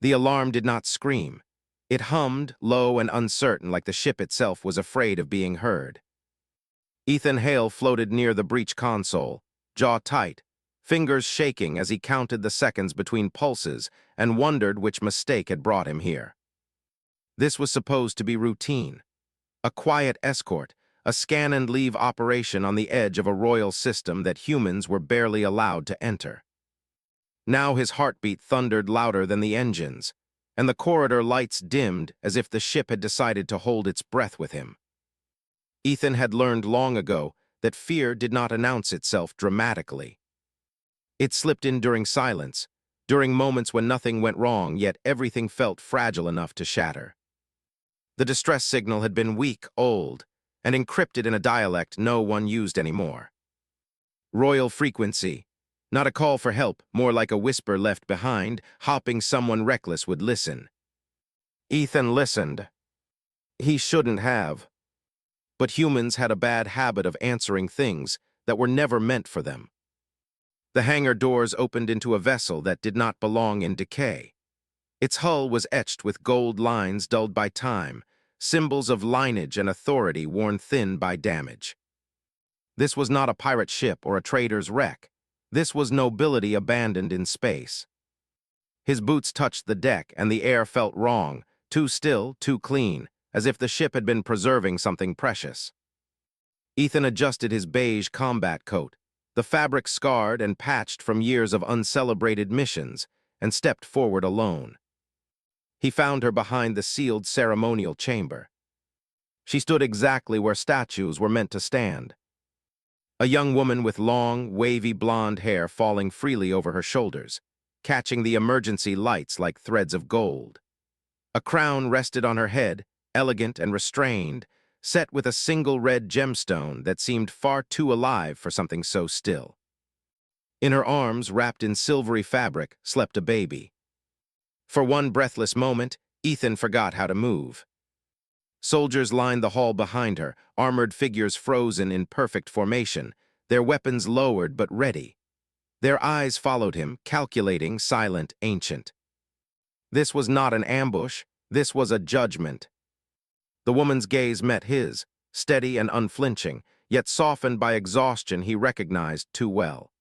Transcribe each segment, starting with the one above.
The alarm did not scream. It hummed, low and uncertain, like the ship itself was afraid of being heard. Ethan Hale floated near the breech console, jaw tight, fingers shaking as he counted the seconds between pulses and wondered which mistake had brought him here. This was supposed to be routine. A quiet escort, a scan-and-leave operation on the edge of a royal system that humans were barely allowed to enter. Now his heartbeat thundered louder than the engines, and the corridor lights dimmed as if the ship had decided to hold its breath with him. Ethan had learned long ago that fear did not announce itself dramatically. It slipped in during silence, during moments when nothing went wrong, yet everything felt fragile enough to shatter. The distress signal had been weak, old, and encrypted in a dialect no one used anymore. Royal frequency, not a call for help, more like a whisper left behind, hoping someone reckless would listen. Ethan listened. He shouldn't have. But humans had a bad habit of answering things that were never meant for them. The hangar doors opened into a vessel that did not belong in decay. Its hull was etched with gold lines dulled by time, symbols of lineage and authority worn thin by damage. This was not a pirate ship or a trader's wreck. This was nobility abandoned in space. His boots touched the deck and the air felt wrong, too still, too clean, as if the ship had been preserving something precious. Ethan adjusted his beige combat coat, the fabric scarred and patched from years of uncelebrated missions, and stepped forward alone. He found her behind the sealed ceremonial chamber. She stood exactly where statues were meant to stand. A young woman with long, wavy blonde hair falling freely over her shoulders, catching the emergency lights like threads of gold. A crown rested on her head, elegant and restrained, set with a single red gemstone that seemed far too alive for something so still. In her arms, wrapped in silvery fabric, slept a baby. For one breathless moment, Ethan forgot how to move. Soldiers lined the hall behind her, armored figures frozen in perfect formation, their weapons lowered but ready. Their eyes followed him, calculating, silent, ancient. This was not an ambush, this was a judgment. The woman's gaze met his, steady and unflinching, yet softened by exhaustion he recognized too well.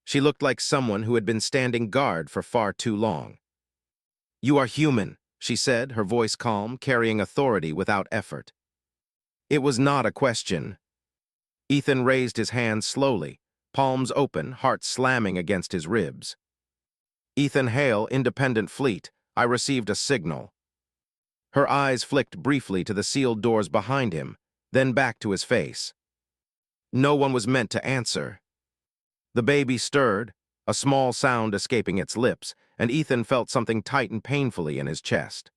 She looked like someone who had been standing guard for far too long. "You are human," she said, her voice calm, carrying authority without effort. It was not a question. Ethan raised his hands slowly, palms open, heart slamming against his ribs. "Ethan Hale, Independent Fleet, I received a signal." Her eyes flicked briefly to the sealed doors behind him, then back to his face. No one was meant to answer. The baby stirred, a small sound escaping its lips, and Ethan felt something tighten painfully in his chest.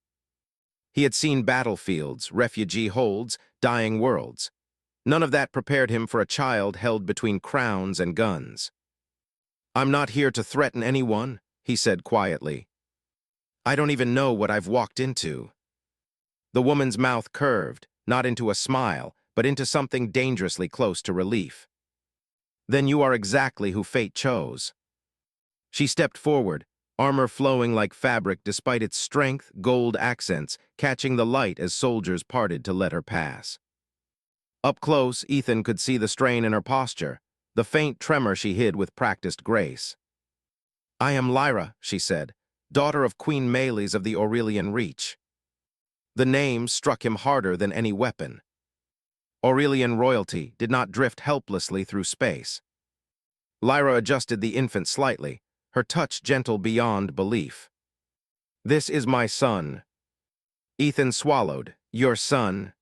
He had seen battlefields, refugee holds, dying worlds. None of that prepared him for a child held between crowns and guns. "I'm not here to threaten anyone," he said quietly. "I don't even know what I've walked into." The woman's mouth curved, not into a smile, but into something dangerously close to relief. "Then you are exactly who fate chose." She stepped forward, armor flowing like fabric despite its strength, gold accents, catching the light as soldiers parted to let her pass. Up close, Ethan could see the strain in her posture, the faint tremor she hid with practiced grace. "I am Lyra," she said, "daughter of Queen Meles of the Aurelian Reach." The name struck him harder than any weapon. Aurelian royalty did not drift helplessly through space. Lyra adjusted the infant slightly, her touch gentle beyond belief. "This is my son." Ethan swallowed. "Your son?"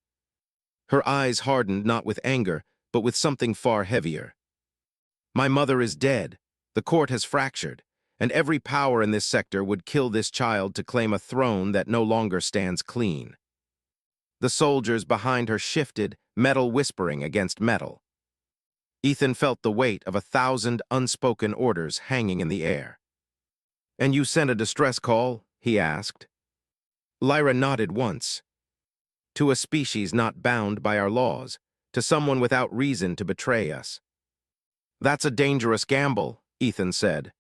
Her eyes hardened not with anger, but with something far heavier. "My mother is dead. The court has fractured, and every power in this sector would kill this child to claim a throne that no longer stands clean." The soldiers behind her shifted, metal whispering against metal. Ethan felt the weight of 1,000 unspoken orders hanging in the air. "And you sent a distress call?" he asked. Lyra nodded once. "To a species not bound by our laws, to someone without reason to betray us." "That's a dangerous gamble," Ethan said.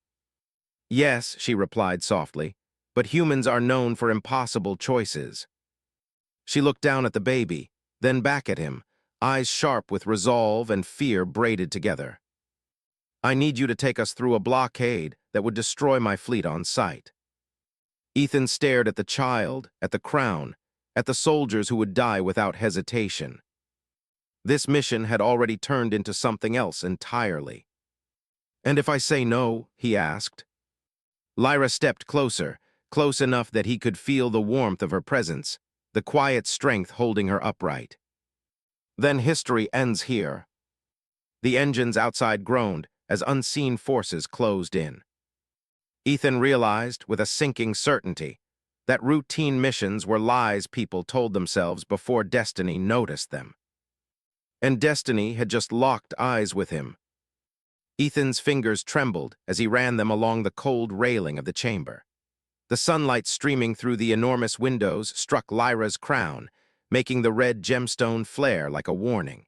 "Yes," she replied softly, but humans are known for impossible choices. She looked down at the baby, then back at him, eyes sharp with resolve and fear braided together. I need you to take us through a blockade that would destroy my fleet on sight. Ethan stared at the child, at the crown, at the soldiers who would die without hesitation. This mission had already turned into something else entirely. And if I say no, he asked. Lyra stepped closer, close enough that he could feel the warmth of her presence, the quiet strength holding her upright. Then history ends here. The engines outside groaned as unseen forces closed in. Ethan realized, with a sinking certainty, that routine missions were lies people told themselves before destiny noticed them. And destiny had just locked eyes with him. Ethan's fingers trembled as he ran them along the cold railing of the chamber. The sunlight streaming through the enormous windows struck Lyra's crown, making the red gemstone flare like a warning.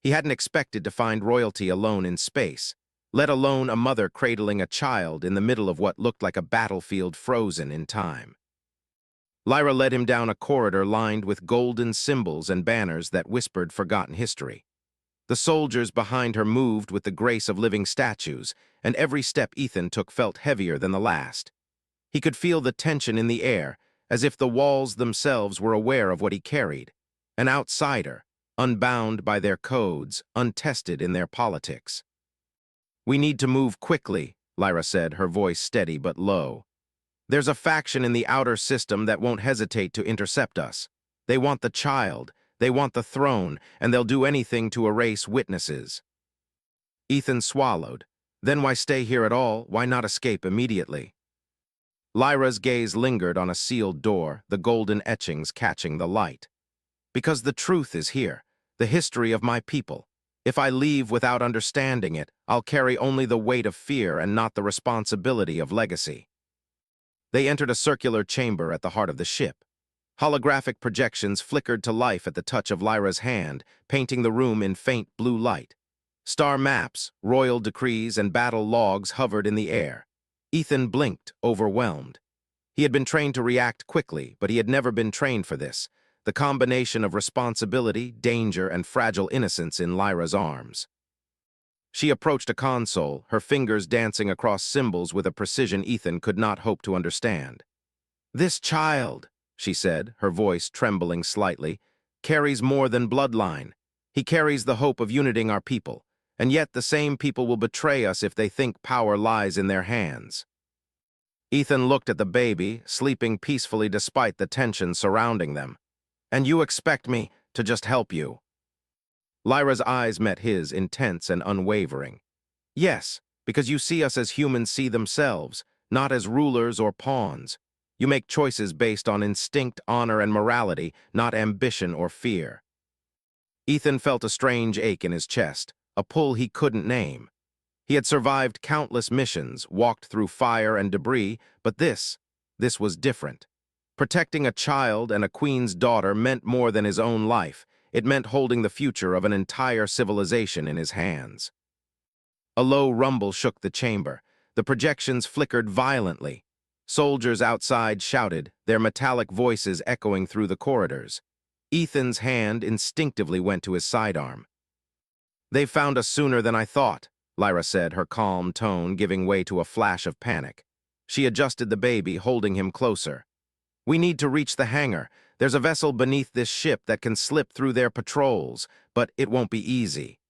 He hadn't expected to find royalty alone in space, let alone a mother cradling a child in the middle of what looked like a battlefield frozen in time. Lyra led him down a corridor lined with golden symbols and banners that whispered forgotten history. The soldiers behind her moved with the grace of living statues, and every step Ethan took felt heavier than the last. He could feel the tension in the air, as if the walls themselves were aware of what he carried. An outsider, unbound by their codes, untested in their politics. "We need to move quickly," Lyra said, her voice steady but low. "There's a faction in the outer system that won't hesitate to intercept us. They want the child, they want the throne, and they'll do anything to erase witnesses." Ethan swallowed. Then why stay here at all? Why not escape immediately? Lyra's gaze lingered on a sealed door, the golden etchings catching the light. "Because the truth is here, the history of my people. If I leave without understanding it, I'll carry only the weight of fear and not the responsibility of legacy." They entered a circular chamber at the heart of the ship. Holographic projections flickered to life at the touch of Lyra's hand, painting the room in faint blue light. Star maps, royal decrees, and battle logs hovered in the air. Ethan blinked, overwhelmed. He had been trained to react quickly, but he had never been trained for this. The combination of responsibility, danger, and fragile innocence in Lyra's arms. She approached a console, her fingers dancing across symbols with a precision Ethan could not hope to understand. "This child," she said, her voice trembling slightly, "carries more than bloodline. He carries the hope of uniting our people, and yet the same people will betray us if they think power lies in their hands." Ethan looked at the baby, sleeping peacefully despite the tension surrounding them. "And you expect me to just help you?" Lyra's eyes met his, intense and unwavering. "Yes, because you see us as humans see themselves, not as rulers or pawns. You make choices based on instinct, honor, and morality, not ambition or fear." Ethan felt a strange ache in his chest, a pull he couldn't name. He had survived countless missions, walked through fire and debris, but this was different. Protecting a child and a queen's daughter meant more than his own life. It meant holding the future of an entire civilization in his hands. A low rumble shook the chamber. The projections flickered violently. Soldiers outside shouted, their metallic voices echoing through the corridors. Ethan's hand instinctively went to his sidearm. "They found us sooner than I thought," Lyra said, her calm tone giving way to a flash of panic. She adjusted the baby, holding him closer. "We need to reach the hangar. There's a vessel beneath this ship that can slip through their patrols, but it won't be easy."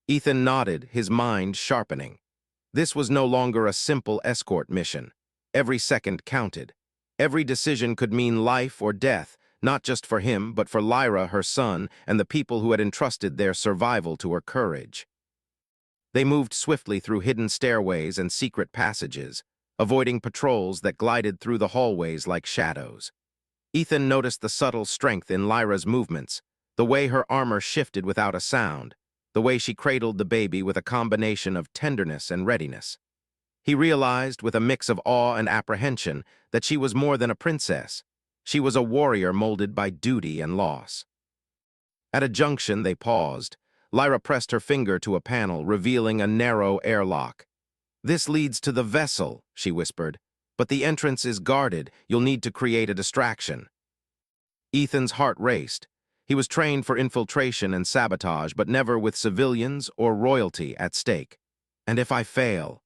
Ethan nodded, his mind sharpening. This was no longer a simple escort mission. Every second counted. Every decision could mean life or death, not just for him, but for Lyra, her son, and the people who had entrusted their survival to her courage. They moved swiftly through hidden stairways and secret passages, avoiding patrols that glided through the hallways like shadows. Ethan noticed the subtle strength in Lyra's movements, the way her armor shifted without a sound, the way she cradled the baby with a combination of tenderness and readiness. He realized, with a mix of awe and apprehension, that she was more than a princess. She was a warrior molded by duty and loss. At a junction, they paused. Lyra pressed her finger to a panel, revealing a narrow airlock. "This leads to the vessel," she whispered. But the entrance is guarded. You'll need to create a distraction. Ethan's heart raced. He was trained for infiltration and sabotage, but never with civilians or royalty at stake. And if I fail?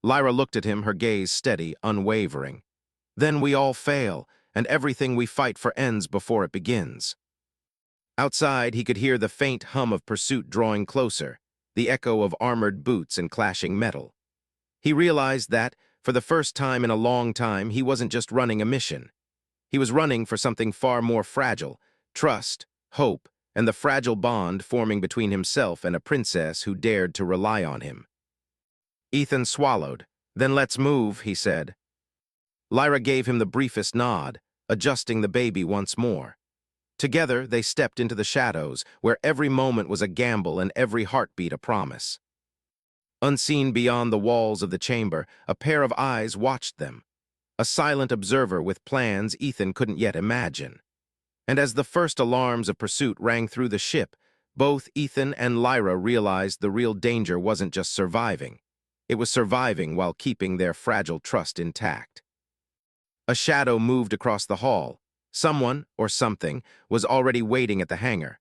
Lyra looked at him, her gaze steady, unwavering. Then we all fail, and everything we fight for ends before it begins. Outside, he could hear the faint hum of pursuit drawing closer, the echo of armored boots and clashing metal. He realized that, for the first time in a long time, he wasn't just running a mission. He was running for something far more fragile: trust, hope, and the fragile bond forming between himself and a princess who dared to rely on him. Ethan swallowed. "Then let's move," he said. Lyra gave him the briefest nod, adjusting the baby once more. Together, they stepped into the shadows, where every moment was a gamble and every heartbeat a promise. Unseen beyond the walls of the chamber, a pair of eyes watched them, a silent observer with plans Ethan couldn't yet imagine. And as the first alarms of pursuit rang through the ship, both Ethan and Lyra realized the real danger wasn't just surviving. It was surviving while keeping their fragile trust intact. A shadow moved across the hall. Someone, or something, was already waiting at the hangar,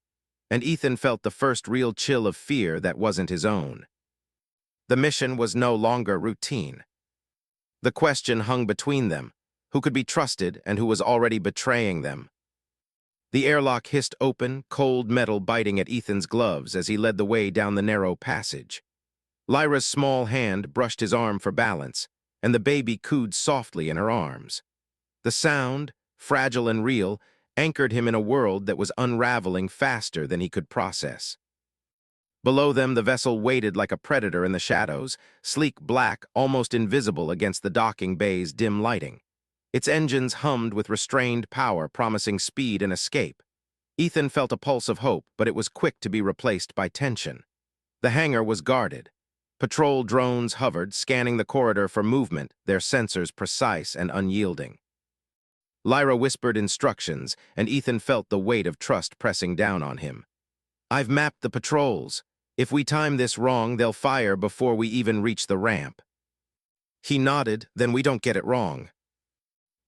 and Ethan felt the first real chill of fear that wasn't his own. The mission was no longer routine. The question hung between them: who could be trusted and who was already betraying them? The airlock hissed open, cold metal biting at Ethan's gloves as he led the way down the narrow passage. Lyra's small hand brushed his arm for balance, and the baby cooed softly in her arms. The sound, fragile and real, anchored him in a world that was unraveling faster than he could process. Below them, the vessel waited like a predator in the shadows, sleek black, almost invisible against the docking bay's dim lighting. Its engines hummed with restrained power, promising speed and escape. Ethan felt a pulse of hope, but it was quick to be replaced by tension. The hangar was guarded. Patrol drones hovered, scanning the corridor for movement, their sensors precise and unyielding. Lyra whispered instructions, and Ethan felt the weight of trust pressing down on him. "I've mapped the patrols. If we time this wrong, they'll fire before we even reach the ramp." He nodded. "Then we don't get it wrong."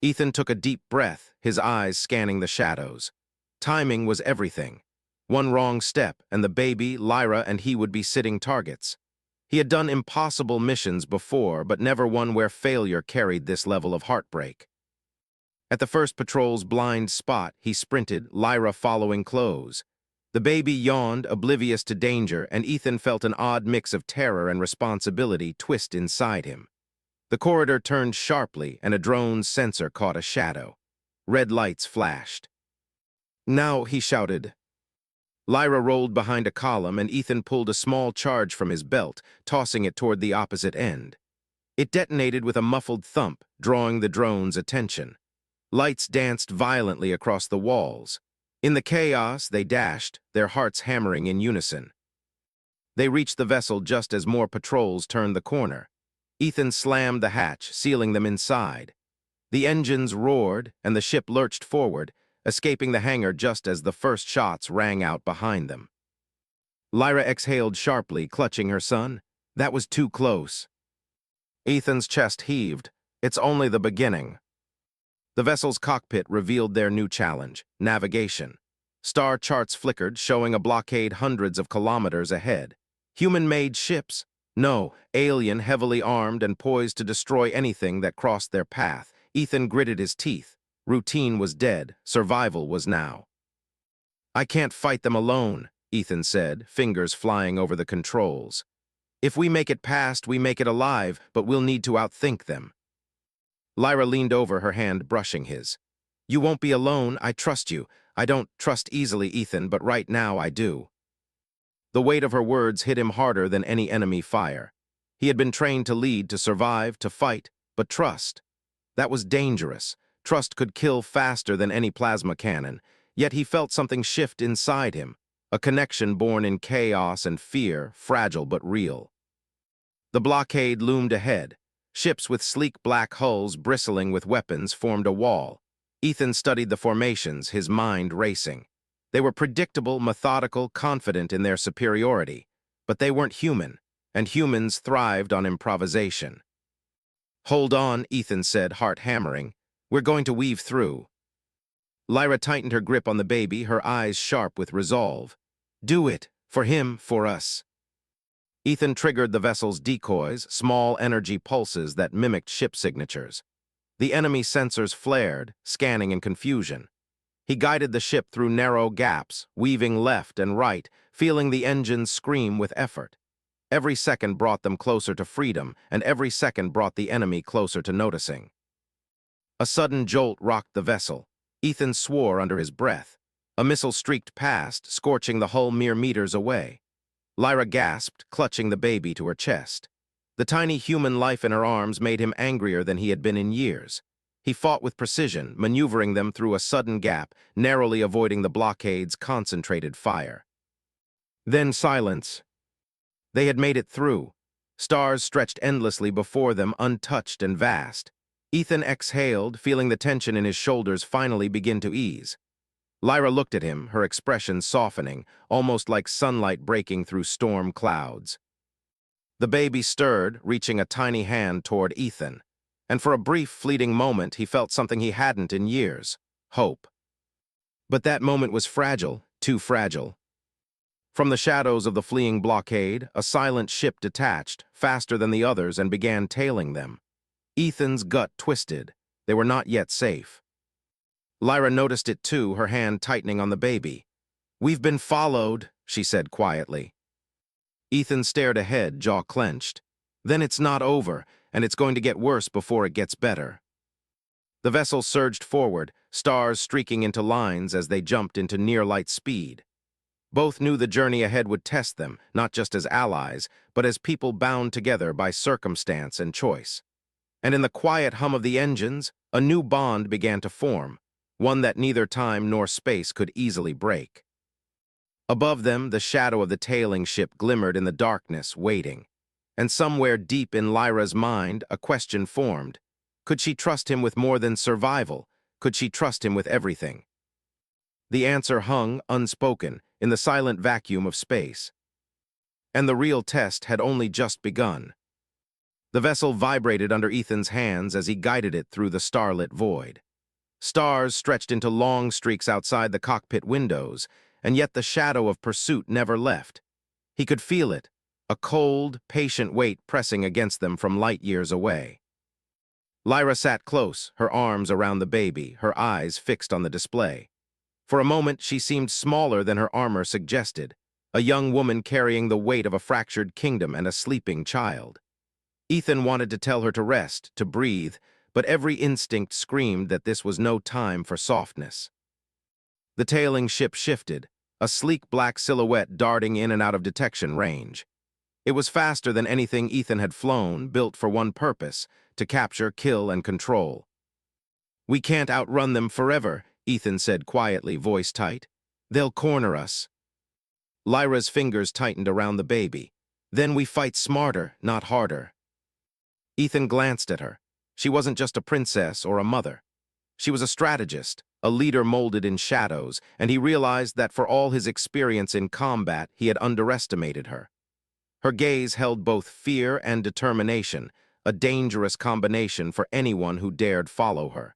Ethan took a deep breath, his eyes scanning the shadows. Timing was everything. One wrong step, and the baby, Lyra, and he would be sitting targets. He had done impossible missions before, but never one where failure carried this level of heartbreak. At the first patrol's blind spot, he sprinted, Lyra following close. The baby yawned, oblivious to danger, and Ethan felt an odd mix of terror and responsibility twist inside him. The corridor turned sharply, and a drone's sensor caught a shadow. Red lights flashed. "Now," he shouted. Lyra rolled behind a column, and Ethan pulled a small charge from his belt, tossing it toward the opposite end. It detonated with a muffled thump, drawing the drone's attention. Lights danced violently across the walls. In the chaos, they dashed, their hearts hammering in unison. They reached the vessel just as more patrols turned the corner. Ethan slammed the hatch, sealing them inside. The engines roared, and the ship lurched forward, escaping the hangar just as the first shots rang out behind them. Lyra exhaled sharply, clutching her son. That was too close. Ethan's chest heaved. "It's only the beginning." The vessel's cockpit revealed their new challenge: navigation. Star charts flickered, showing a blockade hundreds of kilometers ahead. Human-made ships? No, alien, heavily armed, and poised to destroy anything that crossed their path. Ethan gritted his teeth. Routine was dead. Survival was now. "I can't fight them alone," Ethan said, fingers flying over the controls. "If we make it past, we make it alive, but we'll need to outthink them." Lyra leaned over, her hand brushing his. "You won't be alone. I trust you. I don't trust easily, Ethan, but right now I do." The weight of her words hit him harder than any enemy fire. He had been trained to lead, to survive, to fight, but trust. That was dangerous. Trust could kill faster than any plasma cannon, yet he felt something shift inside him, a connection born in chaos and fear, fragile but real. The blockade loomed ahead. Ships with sleek black hulls bristling with weapons formed a wall. Ethan studied the formations, his mind racing. They were predictable, methodical, confident in their superiority, but they weren't human, and humans thrived on improvisation. Hold on, Ethan said, heart hammering. We're going to weave through. Lyra tightened her grip on the baby, her eyes sharp with resolve. Do it. For him, for us. Ethan triggered the vessel's decoys, small energy pulses that mimicked ship signatures. The enemy sensors flared, scanning in confusion. He guided the ship through narrow gaps, weaving left and right, feeling the engines scream with effort. Every second brought them closer to freedom, and every second brought the enemy closer to noticing. A sudden jolt rocked the vessel. Ethan swore under his breath. A missile streaked past, scorching the hull mere meters away. Lyra gasped, clutching the baby to her chest. The tiny human life in her arms made him angrier than he had been in years. He fought with precision, maneuvering them through a sudden gap, narrowly avoiding the blockade's concentrated fire. Then silence. They had made it through. Stars stretched endlessly before them, untouched and vast. Ethan exhaled, feeling the tension in his shoulders finally begin to ease. Lyra looked at him, her expression softening, almost like sunlight breaking through storm clouds. The baby stirred, reaching a tiny hand toward Ethan, and for a brief, fleeting moment he felt something he hadn't in years: hope. But that moment was fragile, too fragile. From the shadows of the fleeing blockade, a silent ship detached, faster than the others, and began tailing them. Ethan's gut twisted. They were not yet safe. Lyra noticed it too, her hand tightening on the baby. "We've been followed," she said quietly. Ethan stared ahead, jaw clenched. "Then it's not over, and it's going to get worse before it gets better." The vessel surged forward, stars streaking into lines as they jumped into near-light speed. Both knew the journey ahead would test them, not just as allies, but as people bound together by circumstance and choice. And in the quiet hum of the engines, a new bond began to form, one that neither time nor space could easily break. Above them, the shadow of the tailing ship glimmered in the darkness, waiting. And somewhere deep in Lyra's mind, a question formed. Could she trust him with more than survival? Could she trust him with everything? The answer hung, unspoken, in the silent vacuum of space. And the real test had only just begun. The vessel vibrated under Ethan's hands as he guided it through the starlit void. Stars stretched into long streaks outside the cockpit windows, and yet the shadow of pursuit never left. He could feel it, a cold, patient weight pressing against them from light years away. Lyra sat close, her arms around the baby, her eyes fixed on the display. For a moment, she seemed smaller than her armor suggested, a young woman carrying the weight of a fractured kingdom and a sleeping child. Ethan wanted to tell her to rest, to breathe, but every instinct screamed that this was no time for softness. The tailing ship shifted, a sleek black silhouette darting in and out of detection range. It was faster than anything Ethan had flown, built for one purpose: to capture, kill, and control. "We can't outrun them forever," Ethan said quietly, voice tight. "They'll corner us." Lyra's fingers tightened around the baby. "Then we fight smarter, not harder." Ethan glanced at her. She wasn't just a princess or a mother. She was a strategist, a leader molded in shadows, and he realized that for all his experience in combat, he had underestimated her. Her gaze held both fear and determination, a dangerous combination for anyone who dared follow her.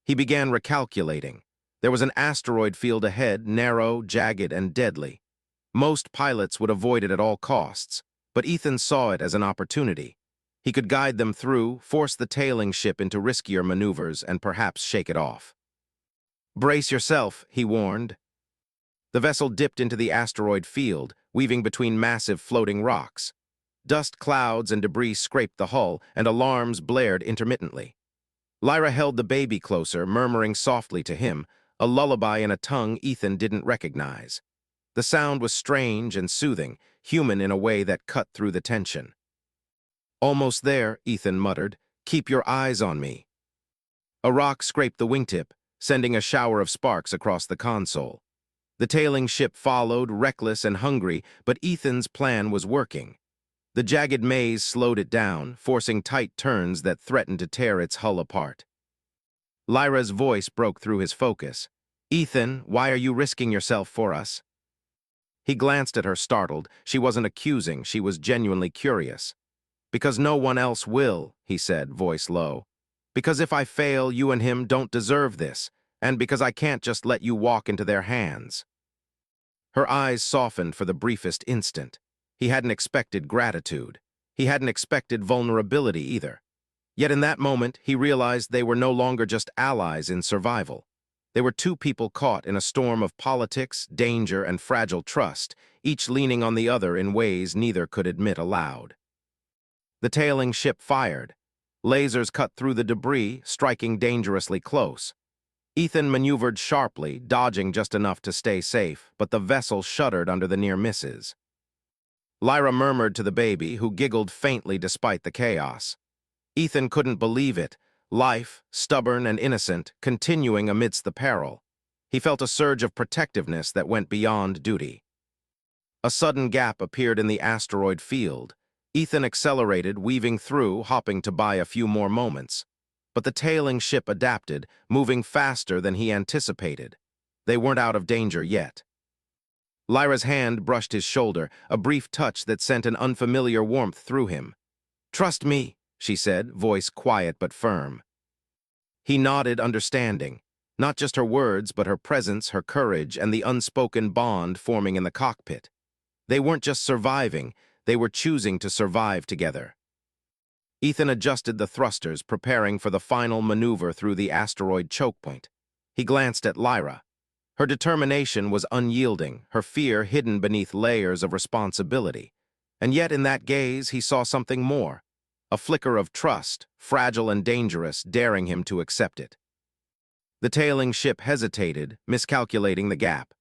He began recalculating. There was an asteroid field ahead, narrow, jagged, and deadly. Most pilots would avoid it at all costs, but Ethan saw it as an opportunity. He could guide them through, force the tailing ship into riskier maneuvers, and perhaps shake it off. "Brace yourself," he warned. The vessel dipped into the asteroid field, weaving between massive floating rocks. Dust clouds and debris scraped the hull, and alarms blared intermittently. Lyra held the baby closer, murmuring softly to him, a lullaby in a tongue Ethan didn't recognize. The sound was strange and soothing, human in a way that cut through the tension. "Almost there," Ethan muttered. "Keep your eyes on me." A rock scraped the wingtip, sending a shower of sparks across the console. The tailing ship followed, reckless and hungry, but Ethan's plan was working. The jagged maze slowed it down, forcing tight turns that threatened to tear its hull apart. Lyra's voice broke through his focus. "Ethan, why are you risking yourself for us?" He glanced at her, startled. She wasn't accusing, she was genuinely curious. Because no one else will, he said, voice low. Because if I fail, you and him don't deserve this, and because I can't just let you walk into their hands. Her eyes softened for the briefest instant. He hadn't expected gratitude. He hadn't expected vulnerability either. Yet in that moment, he realized they were no longer just allies in survival. They were two people caught in a storm of politics, danger, and fragile trust, each leaning on the other in ways neither could admit aloud. The tailing ship fired. Lasers cut through the debris, striking dangerously close. Ethan maneuvered sharply, dodging just enough to stay safe, but the vessel shuddered under the near misses. Lyra murmured to the baby, who giggled faintly despite the chaos. Ethan couldn't believe it, life, stubborn and innocent, continuing amidst the peril. He felt a surge of protectiveness that went beyond duty. A sudden gap appeared in the asteroid field. Ethan accelerated, weaving through, hopping to buy a few more moments. But the tailing ship adapted, moving faster than he anticipated. They weren't out of danger yet. Lyra's hand brushed his shoulder, a brief touch that sent an unfamiliar warmth through him. "Trust me," she said, voice quiet but firm. He nodded, understanding. Not just her words, but her presence, her courage, and the unspoken bond forming in the cockpit. They weren't just surviving, they were choosing to survive together. Ethan adjusted the thrusters, preparing for the final maneuver through the asteroid choke point. He glanced at Lyra. Her determination was unyielding, her fear hidden beneath layers of responsibility. And yet in that gaze he saw something more, a flicker of trust, fragile and dangerous, daring him to accept it. The tailing ship hesitated, miscalculating the gap.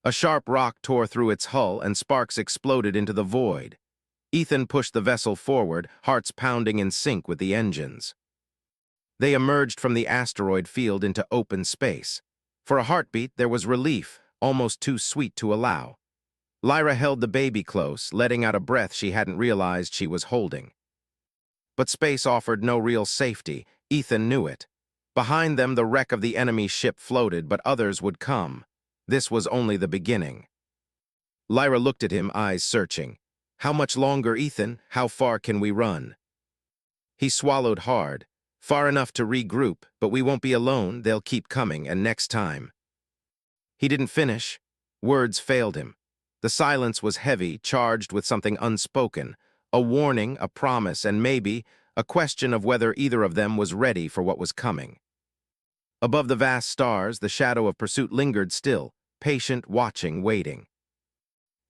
A sharp rock tore through its hull and sparks exploded into the void. Ethan pushed the vessel forward, hearts pounding in sync with the engines. They emerged from the asteroid field into open space. For a heartbeat, there was relief, almost too sweet to allow. Lyra held the baby close, letting out a breath she hadn't realized she was holding. But space offered no real safety. Ethan knew it. Behind them, the wreck of the enemy ship floated, but others would come. This was only the beginning. Lyra looked at him, eyes searching. "How much longer, Ethan? How far can we run?" He swallowed hard. "Far enough to regroup, but we won't be alone. They'll keep coming, and next time." He didn't finish. Words failed him. The silence was heavy, charged with something unspoken, a warning, a promise, and maybe a question of whether either of them was ready for what was coming. Above the vast stars, the shadow of pursuit lingered still, patient, watching, waiting.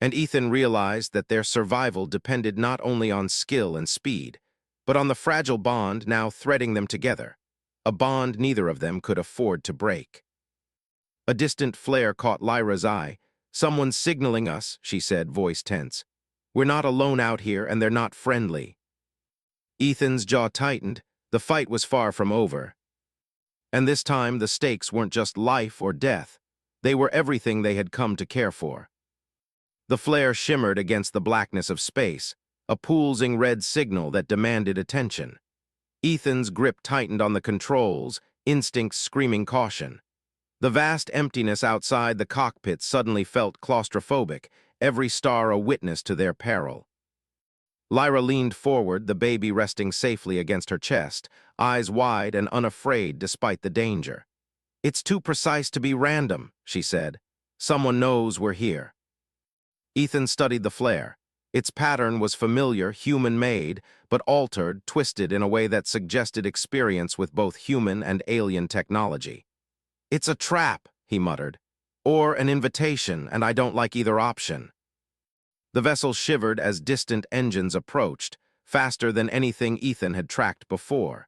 And Ethan realized that their survival depended not only on skill and speed, but on the fragile bond now threading them together, a bond neither of them could afford to break. A distant flare caught Lyra's eye. "Someone's signaling us," she said, voice tense. "We're not alone out here, and they're not friendly." Ethan's jaw tightened. The fight was far from over. And this time, the stakes weren't just life or death. They were everything they had come to care for. The flare shimmered against the blackness of space, a pulsing red signal that demanded attention. Ethan's grip tightened on the controls, instincts screaming caution. The vast emptiness outside the cockpit suddenly felt claustrophobic, every star a witness to their peril. Lyra leaned forward, the baby resting safely against her chest, eyes wide and unafraid despite the danger. "It's too precise to be random," she said. "Someone knows we're here." Ethan studied the flare. Its pattern was familiar, human-made, but altered, twisted in a way that suggested experience with both human and alien technology. "It's a trap," he muttered, "or an invitation, and I don't like either option." The vessel shivered as distant engines approached, faster than anything Ethan had tracked before.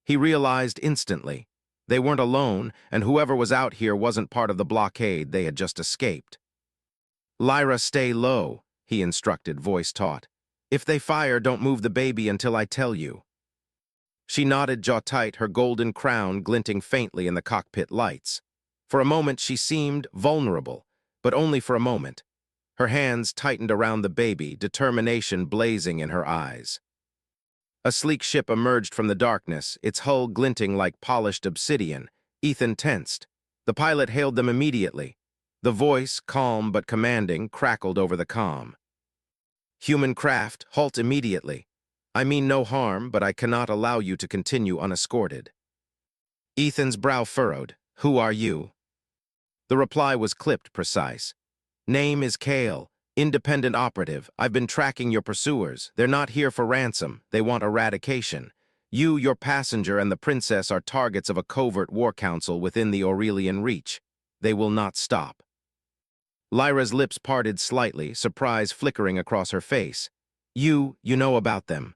He realized instantly. They weren't alone, and whoever was out here wasn't part of the blockade they had just escaped. "Lyra, stay low," he instructed, voice taut. "If they fire, don't move the baby until I tell you." She nodded, jaw tight, her golden crown glinting faintly in the cockpit lights. For a moment she seemed vulnerable, but only for a moment. Her hands tightened around the baby, determination blazing in her eyes. A sleek ship emerged from the darkness, its hull glinting like polished obsidian. Ethan tensed. The pilot hailed them immediately. The voice, calm but commanding, crackled over the comm. "Human craft, halt immediately." I mean no harm, but I cannot allow you to continue unescorted. Ethan's brow furrowed. Who are you? The reply was clipped precise. Name is Kale, independent operative. I've been tracking your pursuers. They're not here for ransom. They want eradication. You, your passenger, and the princess are targets of a covert war council within the Aurelian Reach. They will not stop. Lyra's lips parted slightly, surprise flickering across her face. You know about them.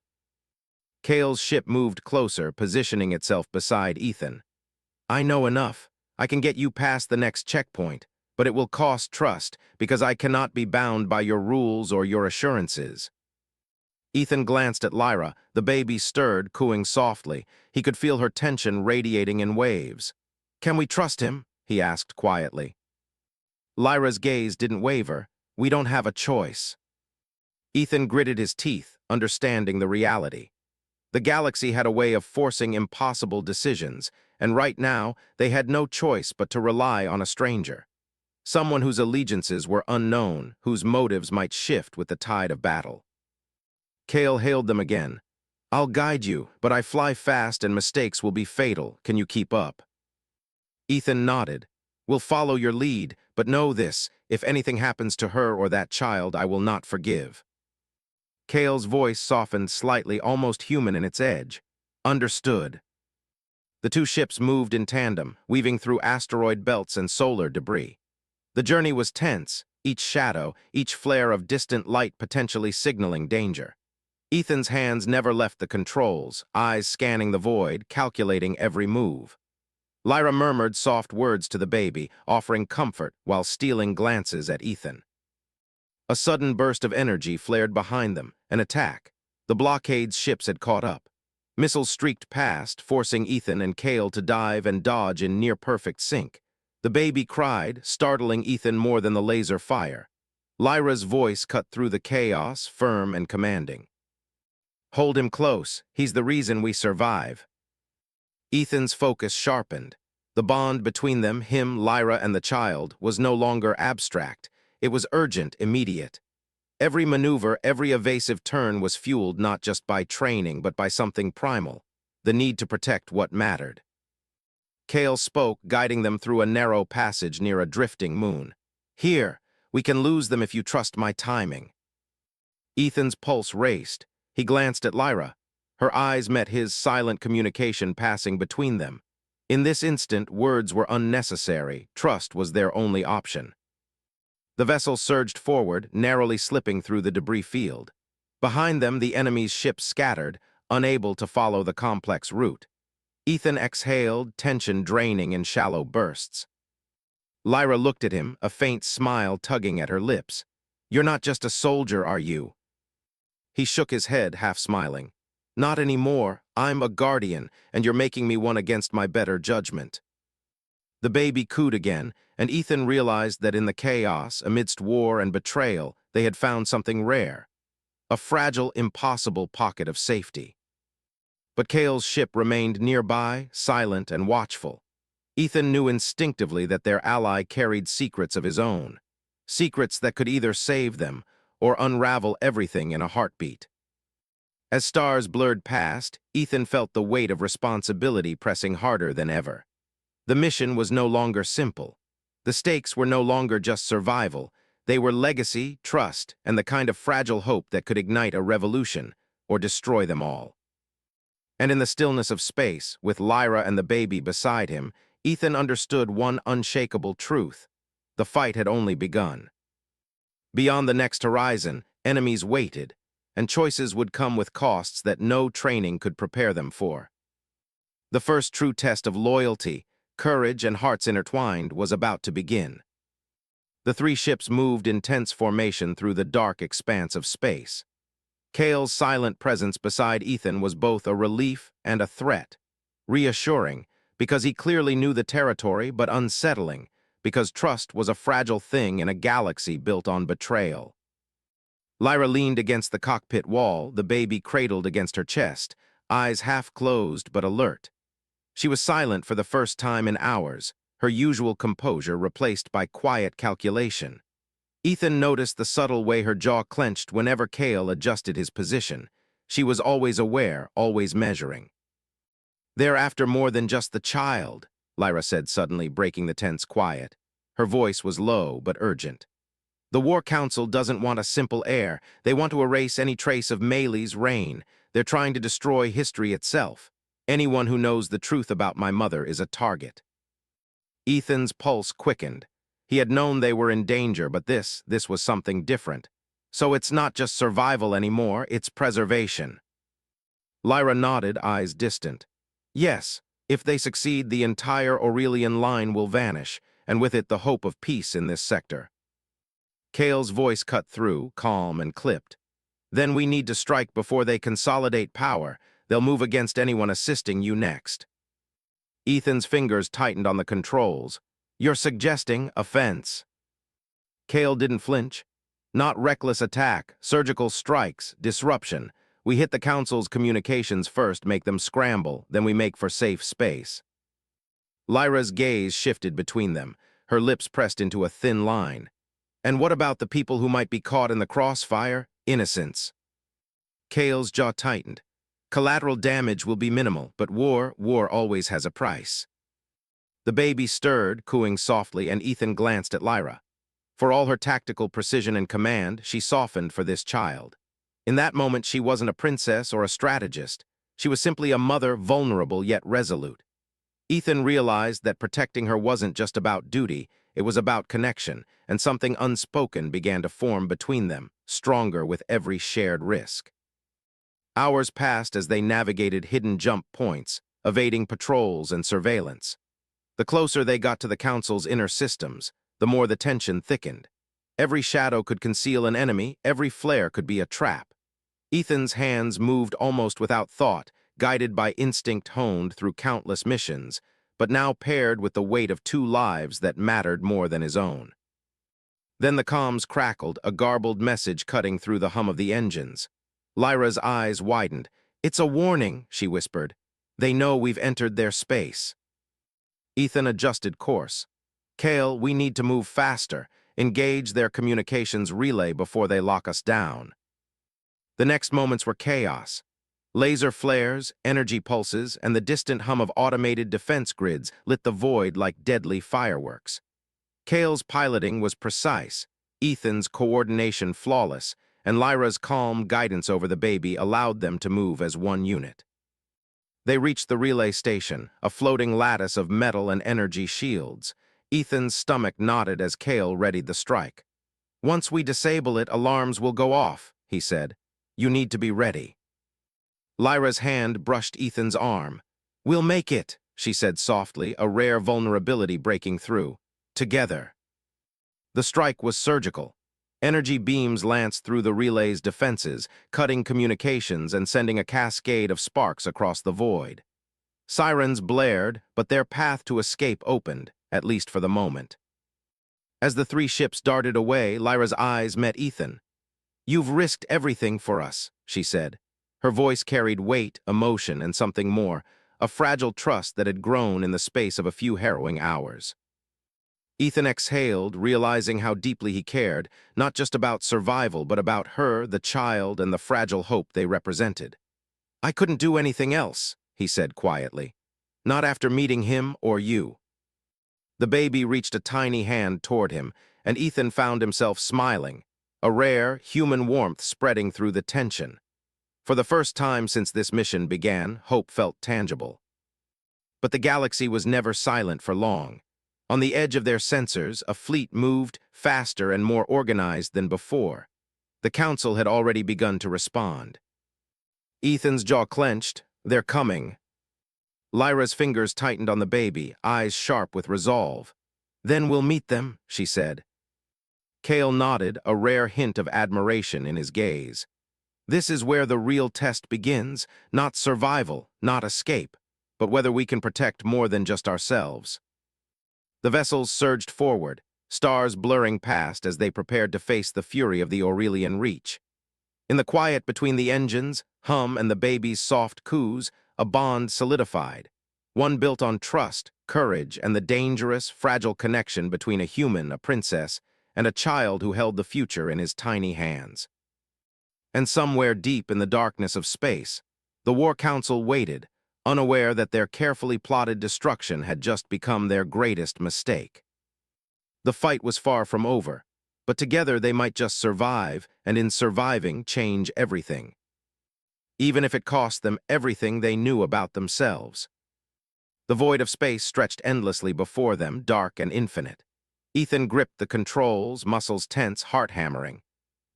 Kale's ship moved closer, positioning itself beside Ethan. I know enough. I can get you past the next checkpoint, but it will cost trust, because I cannot be bound by your rules or your assurances. Ethan glanced at Lyra. The baby stirred, cooing softly. He could feel her tension radiating in waves. Can we trust him? He asked quietly. Lyra's gaze didn't waver. We don't have a choice. Ethan gritted his teeth, understanding the reality. The galaxy had a way of forcing impossible decisions, and right now they had no choice but to rely on a stranger. Someone whose allegiances were unknown, whose motives might shift with the tide of battle. Kale hailed them again. I'll guide you, but I fly fast and mistakes will be fatal. Can you keep up? Ethan nodded. We'll follow your lead, but know this, if anything happens to her or that child, I will not forgive. Kale's voice softened slightly, almost human in its edge. Understood. The two ships moved in tandem, weaving through asteroid belts and solar debris. The journey was tense, each shadow, each flare of distant light potentially signaling danger. Ethan's hands never left the controls, eyes scanning the void, calculating every move. Lyra murmured soft words to the baby, offering comfort while stealing glances at Ethan. A sudden burst of energy flared behind them, an attack. The blockade's ships had caught up. Missiles streaked past, forcing Ethan and Kale to dive and dodge in near-perfect sync. The baby cried, startling Ethan more than the laser fire. Lyra's voice cut through the chaos, firm and commanding. Hold him close. He's the reason we survive. Ethan's focus sharpened. The bond between them, him, Lyra, and the child, was no longer abstract. It was urgent, immediate. Every maneuver, every evasive turn was fueled not just by training, but by something primal, the need to protect what mattered. Kale spoke, guiding them through a narrow passage near a drifting moon. Here, we can lose them if you trust my timing. Ethan's pulse raced. He glanced at Lyra. Her eyes met his, silent communication passing between them. In this instant, words were unnecessary. Trust was their only option. The vessel surged forward, narrowly slipping through the debris field. Behind them, the enemy's ships scattered, unable to follow the complex route. Ethan exhaled, tension draining in shallow bursts. Lyra looked at him, a faint smile tugging at her lips. You're not just a soldier, are you? He shook his head, half smiling. Not anymore. I'm a guardian, and you're making me one against my better judgment. The baby cooed again, and Ethan realized that in the chaos, amidst war and betrayal, they had found something rare. A fragile, impossible pocket of safety. But Kale's ship remained nearby, silent and watchful. Ethan knew instinctively that their ally carried secrets of his own. Secrets that could either save them or unravel everything in a heartbeat. As stars blurred past, Ethan felt the weight of responsibility pressing harder than ever. The mission was no longer simple. The stakes were no longer just survival. They were legacy, trust, and the kind of fragile hope that could ignite a revolution or destroy them all. And in the stillness of space, with Lyra and the baby beside him, Ethan understood one unshakable truth. The fight had only begun. Beyond the next horizon, enemies waited, and choices would come with costs that no training could prepare them for. The first true test of loyalty, courage, and hearts intertwined was about to begin. The three ships moved in tense formation through the dark expanse of space. Kale's silent presence beside Ethan was both a relief and a threat. Reassuring, because he clearly knew the territory, but unsettling, because trust was a fragile thing in a galaxy built on betrayal. Lyra leaned against the cockpit wall, the baby cradled against her chest, eyes half closed but alert. She was silent for the first time in hours, her usual composure replaced by quiet calculation. Ethan noticed the subtle way her jaw clenched whenever Kale adjusted his position. She was always aware, always measuring. "They're after more than just the child," Lyra said suddenly, breaking the tense quiet. Her voice was low but urgent. "The War Council doesn't want a simple heir. They want to erase any trace of Maylee's reign. They're trying to destroy history itself. Anyone who knows the truth about my mother is a target." Ethan's pulse quickened. He had known they were in danger, but this was something different. "So it's not just survival anymore, it's preservation." Lyra nodded, eyes distant. "Yes, if they succeed, the entire Aurelian line will vanish, and with it the hope of peace in this sector." Kale's voice cut through, calm and clipped. "Then we need to strike before they consolidate power. They'll move against anyone assisting you next." Ethan's fingers tightened on the controls. "You're suggesting offense." Kale didn't flinch. "Not reckless attack, surgical strikes, disruption. We hit the Council's communications first, make them scramble, then we make for safe space." Lyra's gaze shifted between them, her lips pressed into a thin line. "And what about the people who might be caught in the crossfire? Innocents." Kale's jaw tightened. "Collateral damage will be minimal, but war always has a price." The baby stirred, cooing softly, and Ethan glanced at Lyra. For all her tactical precision and command, she softened for this child. In that moment, she wasn't a princess or a strategist. She was simply a mother, vulnerable yet resolute. Ethan realized that protecting her wasn't just about duty, it was about connection, and something unspoken began to form between them, stronger with every shared risk. Hours passed as they navigated hidden jump points, evading patrols and surveillance. The closer they got to the Council's inner systems, the more the tension thickened. Every shadow could conceal an enemy, every flare could be a trap. Ethan's hands moved almost without thought, guided by instinct honed through countless missions, but now paired with the weight of two lives that mattered more than his own. Then the comms crackled, a garbled message cutting through the hum of the engines. Lyra's eyes widened. "It's a warning," she whispered. "They know we've entered their space." Ethan adjusted course. "Kale, we need to move faster. Engage their communications relay before they lock us down." The next moments were chaos. Laser flares, energy pulses, and the distant hum of automated defense grids lit the void like deadly fireworks. Kale's piloting was precise, Ethan's coordination flawless, and Lyra's calm guidance over the baby allowed them to move as one unit. They reached the relay station, a floating lattice of metal and energy shields. Ethan's stomach knotted as Kale readied the strike. "Once we disable it, alarms will go off," he said. "You need to be ready." Lyra's hand brushed Ethan's arm. "We'll make it," she said softly, a rare vulnerability breaking through. "Together." The strike was surgical. Energy beams lanced through the relay's defenses, cutting communications and sending a cascade of sparks across the void. Sirens blared, but their path to escape opened, at least for the moment. As the three ships darted away, Lyra's eyes met Ethan. "You've risked everything for us," she said. Her voice carried weight, emotion, and something more, a fragile trust that had grown in the space of a few harrowing hours. Ethan exhaled, realizing how deeply he cared, not just about survival, but about her, the child, and the fragile hope they represented. "I couldn't do anything else," he said quietly. "Not after meeting him or you." The baby reached a tiny hand toward him, and Ethan found himself smiling, a rare, human warmth spreading through the tension. For the first time since this mission began, hope felt tangible. But the galaxy was never silent for long. On the edge of their sensors, a fleet moved, faster and more organized than before. The Council had already begun to respond. Ethan's jaw clenched. "They're coming." Lyra's fingers tightened on the baby, eyes sharp with resolve. "Then we'll meet them," she said. Kale nodded, a rare hint of admiration in his gaze. "This is where the real test begins, not survival, not escape, but whether we can protect more than just ourselves." The vessels surged forward, stars blurring past as they prepared to face the fury of the Aurelian Reach. In the quiet between the engines, hum, and the baby's soft coos, a bond solidified, one built on trust, courage, and the dangerous, fragile connection between a human, a princess, and a child who held the future in his tiny hands. And somewhere deep in the darkness of space, the War Council waited, unaware that their carefully plotted destruction had just become their greatest mistake. The fight was far from over, but together they might just survive, and in surviving, change everything. Even if it cost them everything they knew about themselves. The void of space stretched endlessly before them, dark and infinite. Ethan gripped the controls, muscles tense, heart hammering.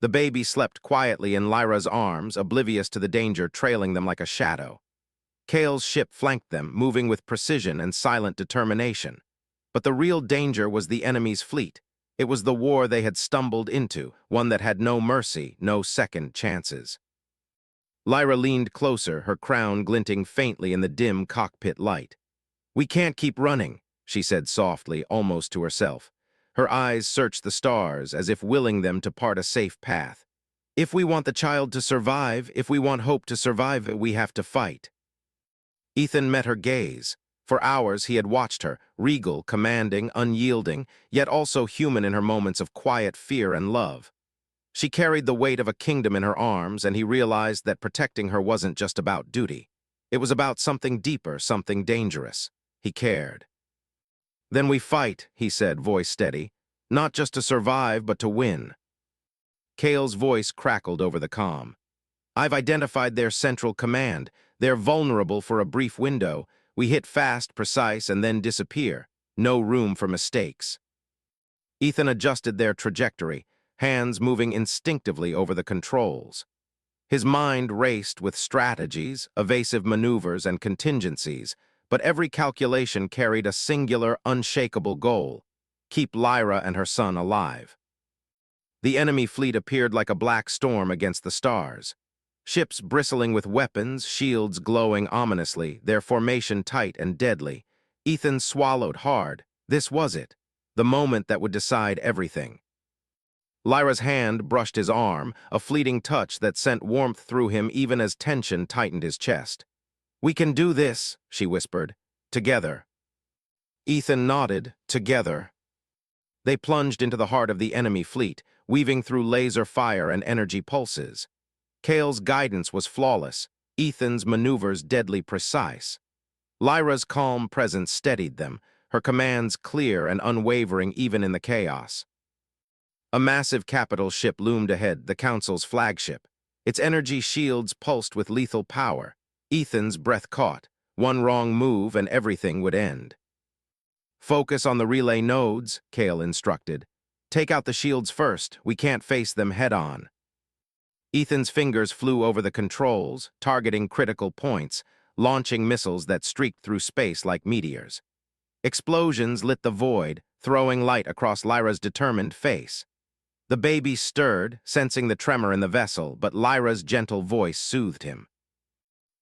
The baby slept quietly in Lyra's arms, oblivious to the danger trailing them like a shadow. Kale's ship flanked them, moving with precision and silent determination. But the real danger was the enemy's fleet. It was the war they had stumbled into, one that had no mercy, no second chances. Lyra leaned closer, her crown glinting faintly in the dim cockpit light. "We can't keep running," she said softly, almost to herself. Her eyes searched the stars, as if willing them to part a safe path. "If we want the child to survive, if we want hope to survive, we have to fight." Ethan met her gaze. For hours he had watched her, regal, commanding, unyielding, yet also human in her moments of quiet fear and love. She carried the weight of a kingdom in her arms, and he realized that protecting her wasn't just about duty. It was about something deeper, something dangerous. He cared. "Then we fight," he said, voice steady. "Not just to survive, but to win." Kale's voice crackled over the comm. "I've identified their central command. They're vulnerable for a brief window. We hit fast, precise, and then disappear. No room for mistakes." Ethan adjusted their trajectory, hands moving instinctively over the controls. His mind raced with strategies, evasive maneuvers, and contingencies, but every calculation carried a singular, unshakable goal: keep Lyra and her son alive. The enemy fleet appeared like a black storm against the stars. Ships bristling with weapons, shields glowing ominously, their formation tight and deadly. Ethan swallowed hard. This was it, the moment that would decide everything. Lyra's hand brushed his arm, a fleeting touch that sent warmth through him even as tension tightened his chest. "We can do this," she whispered. "Together." Ethan nodded. Together. They plunged into the heart of the enemy fleet, weaving through laser fire and energy pulses. Kale's guidance was flawless, Ethan's maneuvers deadly precise. Lyra's calm presence steadied them, her commands clear and unwavering even in the chaos. A massive capital ship loomed ahead, the Council's flagship. Its energy shields pulsed with lethal power. Ethan's breath caught. One wrong move and everything would end. "Focus on the relay nodes," Kale instructed. "Take out the shields first. We can't face them head-on." Ethan's fingers flew over the controls, targeting critical points, launching missiles that streaked through space like meteors. Explosions lit the void, throwing light across Lyra's determined face. The baby stirred, sensing the tremor in the vessel, but Lyra's gentle voice soothed him.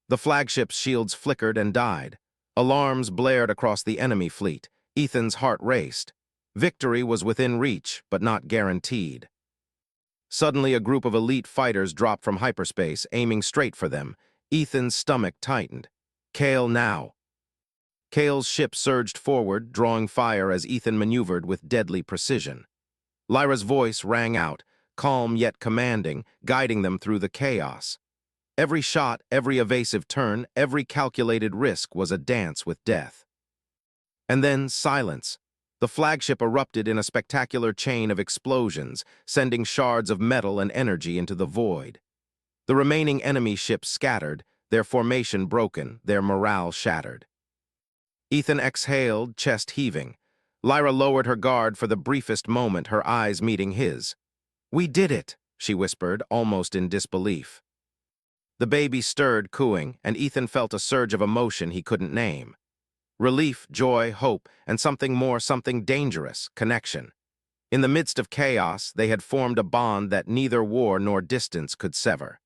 The flagship's shields flickered and died. Alarms blared across the enemy fleet. Ethan's heart raced. Victory was within reach, but not guaranteed. Suddenly, a group of elite fighters dropped from hyperspace, aiming straight for them. Ethan's stomach tightened. "Kale, now!" Kale's ship surged forward, drawing fire as Ethan maneuvered with deadly precision. Lyra's voice rang out, calm yet commanding, guiding them through the chaos. Every shot, every evasive turn, every calculated risk was a dance with death. And then silence. The flagship erupted in a spectacular chain of explosions, sending shards of metal and energy into the void. The remaining enemy ships scattered, their formation broken, their morale shattered. Ethan exhaled, chest heaving. Lyra lowered her guard for the briefest moment, her eyes meeting his. "We did it," she whispered, almost in disbelief. The baby stirred, cooing, and Ethan felt a surge of emotion he couldn't name. Relief, joy, hope, and something more, something dangerous, connection. In the midst of chaos, they had formed a bond that neither war nor distance could sever.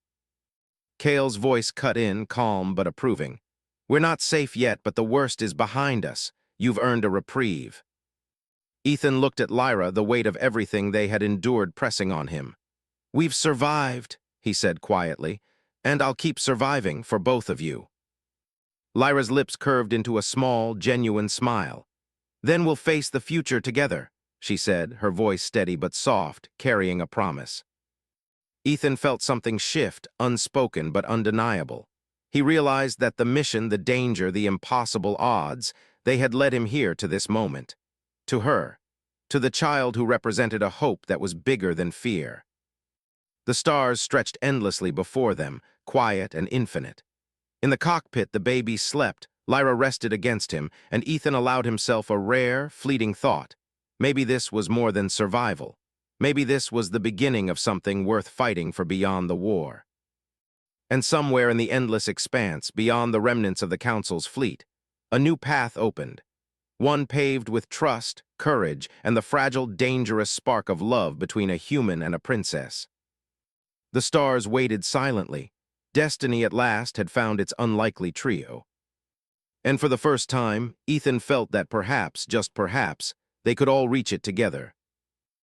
Kale's voice cut in, calm but approving. "We're not safe yet, but the worst is behind us. You've earned a reprieve." Ethan looked at Lyra, the weight of everything they had endured pressing on him. "We've survived," he said quietly, "and I'll keep surviving for both of you." Lyra's lips curved into a small, genuine smile. "Then we'll face the future together," she said, her voice steady but soft, carrying a promise. Ethan felt something shift, unspoken but undeniable. He realized that the mission, the danger, the impossible odds, they had led him here to this moment. To her. To the child who represented a hope that was bigger than fear. The stars stretched endlessly before them, quiet and infinite. In the cockpit, the baby slept, Lyra rested against him, and Ethan allowed himself a rare, fleeting thought. Maybe this was more than survival. Maybe this was the beginning of something worth fighting for beyond the war. And somewhere in the endless expanse, beyond the remnants of the Council's fleet, a new path opened. One paved with trust, courage, and the fragile, dangerous spark of love between a human and a princess. The stars waited silently. Destiny at last had found its unlikely trio. And for the first time, Ethan felt that perhaps, just perhaps, they could all reach it together.